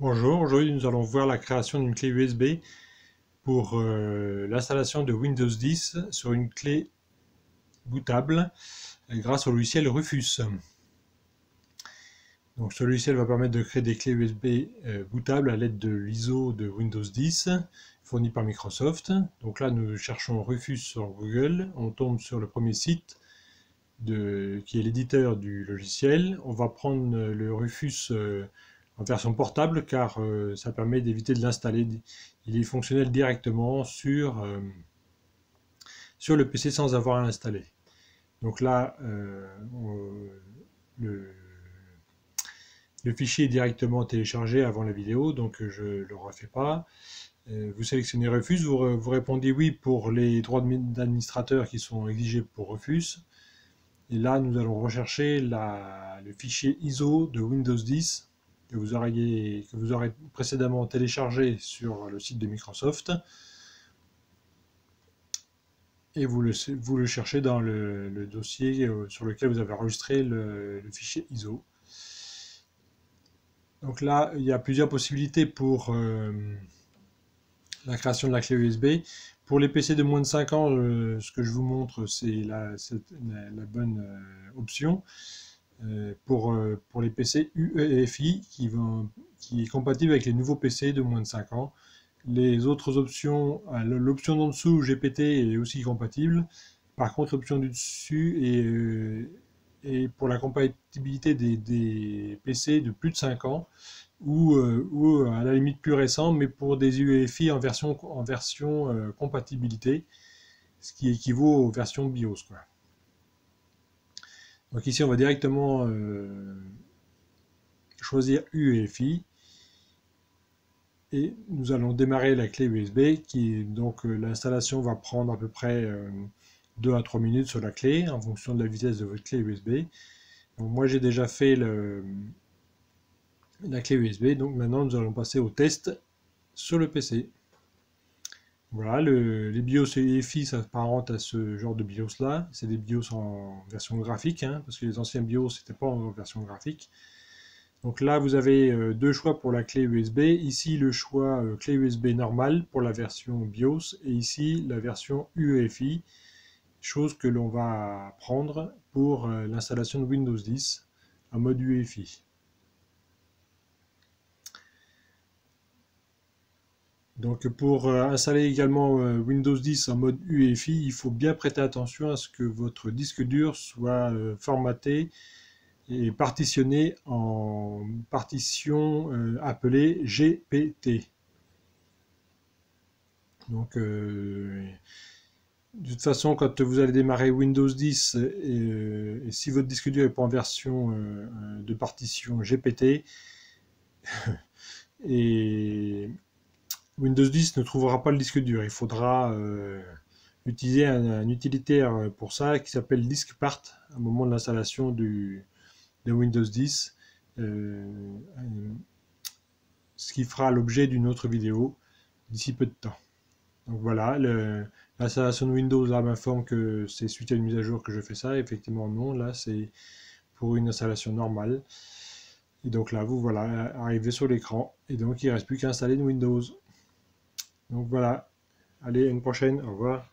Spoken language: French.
Bonjour, aujourd'hui nous allons voir la création d'une clé USB pour l'installation de Windows 10 sur une clé bootable grâce au logiciel Rufus. Donc ce logiciel va permettre de créer des clés USB bootables à l'aide de l'ISO de Windows 10 fourni par Microsoft. Donc là nous cherchons Rufus sur Google, on tombe sur le premier site qui est l'éditeur du logiciel. On va prendre le Rufus en version portable car ça permet d'éviter de l'installer. Il est fonctionnel directement sur le PC sans avoir à l'installer. Donc là, le, le fichier est directement téléchargé avant la vidéo, donc je ne le refais pas. Vous sélectionnez Rufus, vous répondez oui pour les droits d'administrateur qui sont exigés pour Rufus. Et là, nous allons rechercher le fichier ISO de Windows 10 que vous aurez précédemment téléchargé sur le site de Microsoft. Et vous le cherchez dans le dossier sur lequel vous avez enregistré le fichier ISO. Donc là, il y a plusieurs possibilités pour la création de la clé USB. Pour les PC de moins de 5 ans, ce que je vous montre, c'est la bonne option. Pour les PC UEFI qui est compatible avec les nouveaux PC de moins de 5 ans. Les autres options, l'option d'en dessous GPT est aussi compatible. Par contre, l'option du dessus est pour la compatibilité des PC de plus de 5 ans ou à la limite plus récent, mais pour des UEFI en version compatibilité, ce qui équivaut aux versions BIOS, quoi. Donc ici, on va directement choisir UEFI et nous allons démarrer la clé USB. Donc l'installation va prendre à peu près 2 à 3 minutes sur la clé en fonction de la vitesse de votre clé USB. Donc moi, j'ai déjà fait la clé USB. Donc maintenant, nous allons passer au test sur le PC. Voilà, les BIOS et EFI s'apparentent à ce genre de BIOS là. C'est des BIOS en version graphique, hein, parce que les anciens BIOS n'étaient pas en version graphique. Donc là, vous avez deux choix pour la clé USB. Ici, le choix clé USB normale pour la version BIOS et ici, la version UEFI, chose que l'on va prendre pour l'installation de Windows 10 en mode UEFI. Donc pour installer également Windows 10 en mode UEFI, il faut bien prêter attention à ce que votre disque dur soit formaté et partitionné en partition appelée GPT. Donc de toute façon, quand vous allez démarrer Windows 10 et si votre disque dur n'est pas en version de partition GPT, et Windows 10 ne trouvera pas le disque dur. Il faudra utiliser un utilitaire pour ça qui s'appelle DiskPart au moment de l'installation de Windows 10, ce qui fera l'objet d'une autre vidéo d'ici peu de temps. Donc voilà, l'installation de Windows là m'informe que c'est suite à une mise à jour que je fais ça. Effectivement non, là c'est pour une installation normale. Et donc là vous voilà arrivé sur l'écran et donc il ne reste plus qu'à installer Windows. Donc voilà, allez, à une prochaine, au revoir.